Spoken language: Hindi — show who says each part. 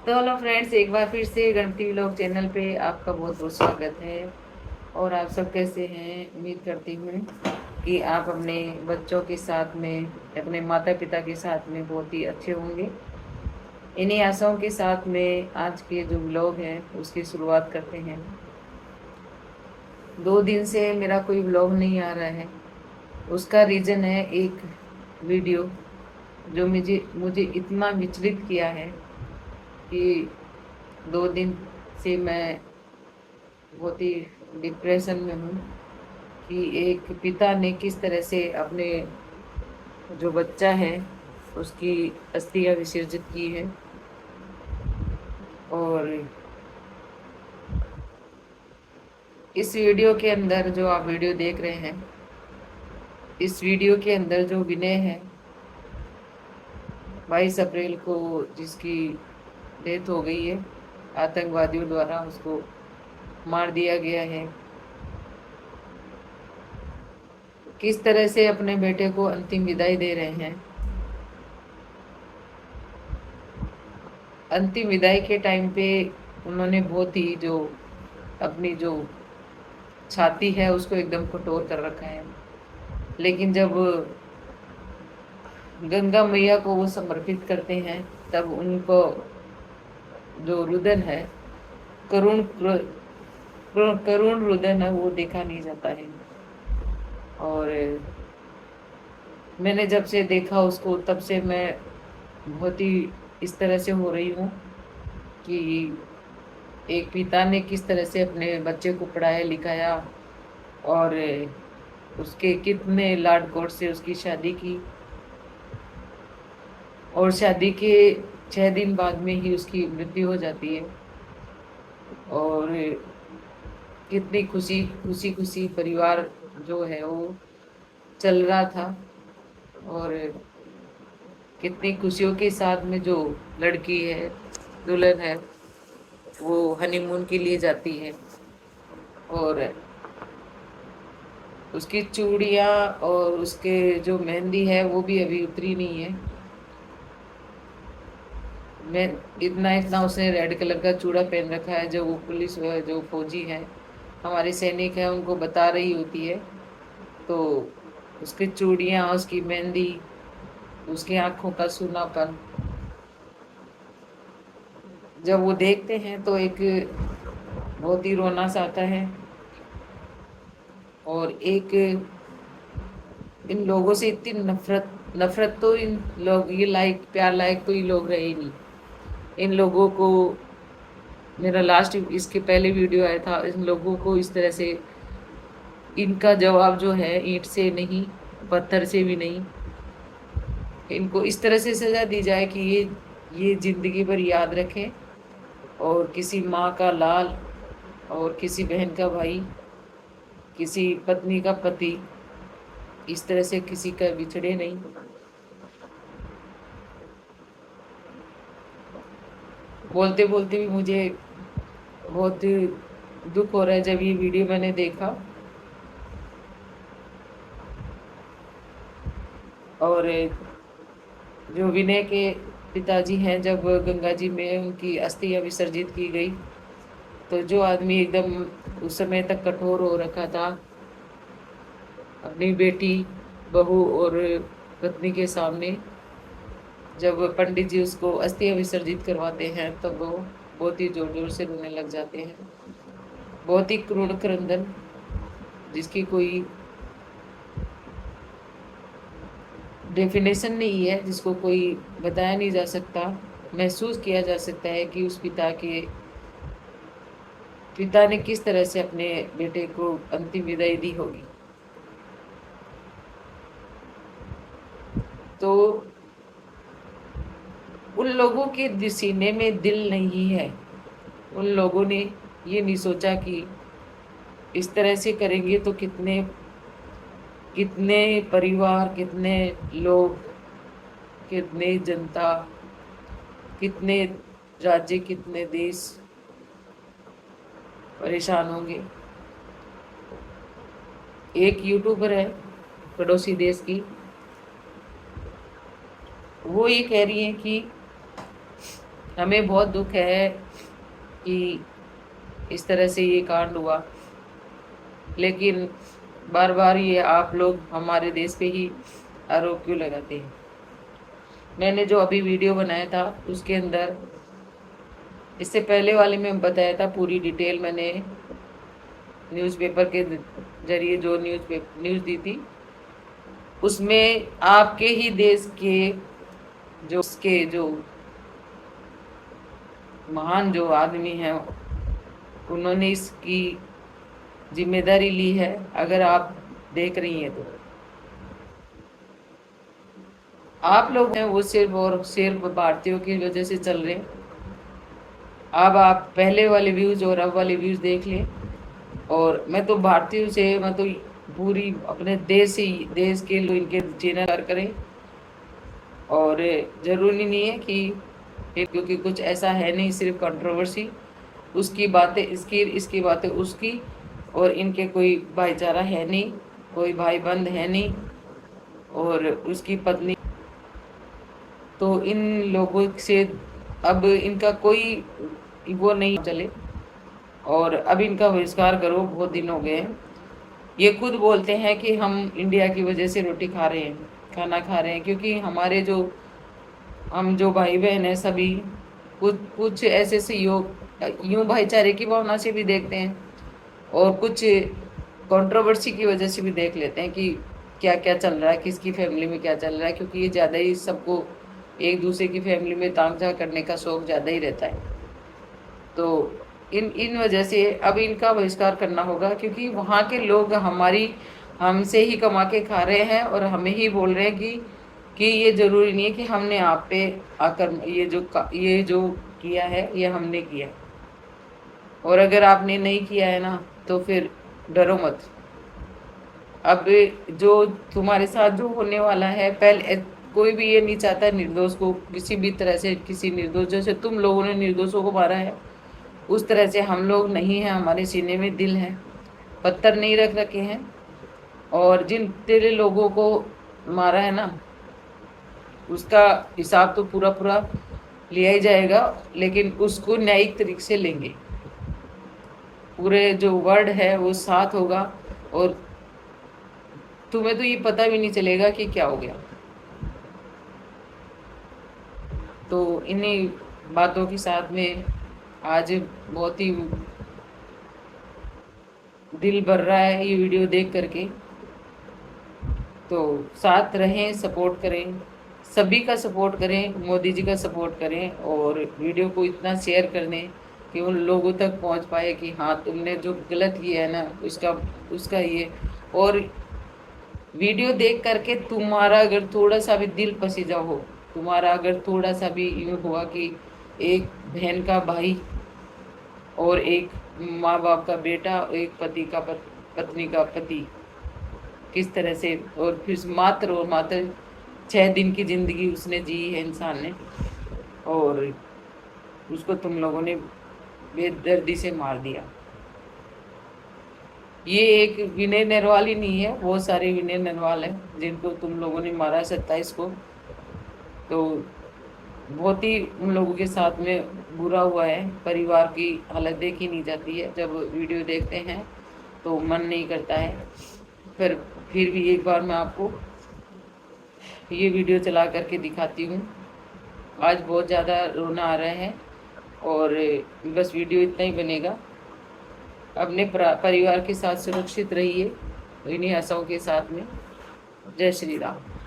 Speaker 1: तो हेलो फ्रेंड्स, एक बार फिर से गणपति व्लॉग चैनल पे आपका बहुत बहुत स्वागत है। और आप सब कैसे हैं? उम्मीद करती हूँ कि आप अपने बच्चों के साथ में, अपने माता पिता के साथ में बहुत ही अच्छे होंगे। इन्हीं आशाओं के साथ में आज के जो व्लॉग है उसकी शुरुआत करते हैं। 2 दिन से मेरा कोई व्लॉग नहीं आ रहा है। उसका रीजन है एक वीडियो जो मुझे मुझे इतना विचलित किया है कि 2 दिन से मैं बहुत ही डिप्रेशन में हूँ कि एक पिता ने किस तरह से अपने जो बच्चा है उसकी अस्थियां विसर्जित की है। और इस वीडियो के अंदर जो आप वीडियो देख रहे हैं, इस वीडियो के अंदर जो विनय है, 22 अप्रैल को जिसकी डेथ हो गई है, आतंकवादियों द्वारा उसको मार दिया गया है। किस तरह से अपने बेटे को अंतिम विदाई दे रहे हैं। अंतिम विदाई के टाइम पे उन्होंने बहुत ही जो अपनी जो छाती है उसको एकदम कठोर कर रखा है। लेकिन जब गंगा मैया को वो समर्पित करते हैं तब उनको जो रुदन है, करुण करुण रुदन है, वो देखा नहीं जाता है। और मैंने जब से देखा उसको तब से मैं बहुत ही इस तरह से हो रही हूँ कि एक पिता ने किस तरह से अपने बच्चे को पढ़ाया लिखाया और उसके कितने लाड कोड से उसकी शादी की, और शादी के 6 दिन बाद में ही उसकी मृत्यु हो जाती है। और कितनी खुशी खुशी खुशी परिवार जो है वो चल रहा था। और कितनी खुशियों के साथ में जो लड़की है, दुल्हन है, वो हनीमून के लिए जाती है। और उसकी चूड़ियां और उसके जो मेहंदी है वो भी अभी उतरी नहीं है। मैं इतना इतना उसने रेड कलर का चूड़ा पहन रखा है, जो वो पुलिस जो फौजी है, हमारे सैनिक है, उनको बता रही होती है। तो उसकी चूड़ियां, उसकी मेहंदी, उसकी आंखों का सूनापन जब वो देखते हैं तो एक बहुत ही रोना सा आता है। और एक इन लोगों से इतनी नफरत नफरत तो इन लोग, ये लायक प्यार लायक तो ये लोग रहे ही नहीं। इन लोगों को, मेरा लास्ट इसके पहले वीडियो आया था, इन लोगों को इस तरह से इनका जवाब जो है ईंट से नहीं, पत्थर से भी नहीं, इनको इस तरह से सजा दी जाए कि ये जिंदगी भर याद रखें। और किसी माँ का लाल और किसी बहन का भाई, किसी पत्नी का पति इस तरह से किसी का बिछड़े नहीं। बोलते बोलते भी मुझे बहुत दुख हो रहा है जब ये वीडियो मैंने देखा। और जो विनय के पिताजी हैं, जब गंगा जी में उनकी अस्थियां विसर्जित की गई तो जो आदमी एकदम उस समय तक कठोर हो रखा था अपनी बेटी, बहू और पत्नी के सामने, जब पंडित जी उसको अस्थियां विसर्जित करवाते हैं तब वो बहुत ही जोर जोर से रोने लग जाते हैं। बहुत ही क्रूर क्रंदन, जिसकी कोई डेफिनेशन नहीं है, जिसको कोई बताया नहीं जा सकता। महसूस किया जा सकता है कि उस पिता ने किस तरह से अपने बेटे को अंतिम विदाई दी होगी। तो उन लोगों के सीने में दिल नहीं है। उन लोगों ने ये नहीं सोचा कि इस तरह से करेंगे तो कितने कितने परिवार, कितने लोग, कितने जनता, कितने राज्य, कितने देश परेशान होंगे। एक यूट्यूबर है पड़ोसी देश की, वो ये कह रही है कि हमें बहुत दुख है कि इस तरह से ये कांड हुआ, लेकिन बार बार ये आप लोग हमारे देश पे ही आरोप क्यों लगाते हैं। मैंने जो अभी वीडियो बनाया था उसके अंदर, इससे पहले वाले में बताया था, पूरी डिटेल मैंने न्यूज़पेपर के जरिए जो न्यूज़ दी थी, उसमें आपके ही देश के जो महान जो आदमी हैं उन्होंने इसकी जिम्मेदारी ली है। अगर आप देख रही हैं तो आप लोग हैं वो सिर्फ और सिर्फ भारतीयों की वजह से चल रहे हैं। अब आप पहले वाले व्यूज और अब वाले व्यूज देख लें। और मैं तो भारतीयों से, मैं तो पूरी अपने देश के लोग इनके चैनल करें। और जरूरी नहीं है कि क्योंकि कुछ ऐसा है नहीं, सिर्फ कंट्रोवर्सी, उसकी बातें इसकी बातें उसकी, और इनके कोई भाईचारा है नहीं, कोई भाई बंद है नहीं, और उसकी पत्नी। तो इन लोगों से अब इनका कोई वो नहीं चले, और अब इनका बहिष्कार करो। बहुत दिन हो गए हैं। ये खुद बोलते हैं कि हम इंडिया की वजह से रोटी खा रहे हैं, खाना खा रहे हैं, क्योंकि हमारे हम जो भाई बहन है सभी कुछ कुछ ऐसे से यूं भाईचारे की भावना से भी देखते हैं, और कुछ कंट्रोवर्सी की वजह से भी देख लेते हैं कि क्या क्या चल रहा है, किसकी फैमिली में क्या चल रहा है, क्योंकि ये ज़्यादा ही सबको एक दूसरे की फैमिली में तामझाम करने का शौक ज़्यादा ही रहता है। तो इन इन वजह से अब इनका बहिष्कार करना होगा, क्योंकि वहाँ के लोग हमसे ही कमा के खा रहे हैं, और हमें ही बोल रहे हैं कि ये जरूरी नहीं है कि हमने आप पे आकर ये जो किया है ये हमने किया है। और अगर आपने नहीं किया है ना तो फिर डरो मत। अब जो तुम्हारे साथ जो होने वाला है, पहले कोई भी ये नहीं चाहता निर्दोष को किसी भी तरह से, किसी निर्दोष, जैसे तुम लोगों ने निर्दोषों को मारा है उस तरह से हम लोग नहीं हैं। हमारे सीने में दिल है, पत्थर नहीं रख रखे हैं। और जिन तेरे लोगों को मारा है ना उसका हिसाब तो पूरा पूरा लिया ही जाएगा, लेकिन उसको न्यायिक तरीके से लेंगे। पूरे जो वर्ड है वो साथ होगा, और तुम्हें तो ये पता भी नहीं चलेगा कि क्या हो गया। तो इन्हीं बातों के साथ में आज बहुत ही दिल भर रहा है ये वीडियो देख करके। तो साथ रहें, सपोर्ट करें, सभी का सपोर्ट करें, मोदी जी का सपोर्ट करें, और वीडियो को इतना शेयर कर दें कि उन लोगों तक पहुंच पाए कि हाँ तुमने जो गलत किया है ना उसका ये। और वीडियो देख करके तुम्हारा अगर थोड़ा सा भी दिल पसीजा हो, तुम्हारा अगर थोड़ा सा भी यूँ हुआ कि एक बहन का भाई और एक माँ बाप का बेटा, एक पत्नी का पति किस तरह से, और फिर मात्र 6 दिन की जिंदगी उसने जी है इंसान ने, और उसको तुम लोगों ने बेदर्दी से मार दिया। ये एक विनय नरवाल ही नहीं है, बहुत सारे विनय नरवाल हैं जिनको तुम लोगों ने मारा 27 को। तो बहुत ही उन लोगों के साथ में बुरा हुआ है। परिवार की हालत देखी नहीं जाती है, जब वीडियो देखते हैं तो मन नहीं करता है। फिर भी एक बार मैं आपको ये वीडियो चला करके दिखाती हूँ। आज बहुत ज़्यादा रोना आ रहा है, और बस वीडियो इतना ही बनेगा। अपने परिवार के साथ सुरक्षित रहिए इन्हीं आशाओं के साथ में। जय श्री राम।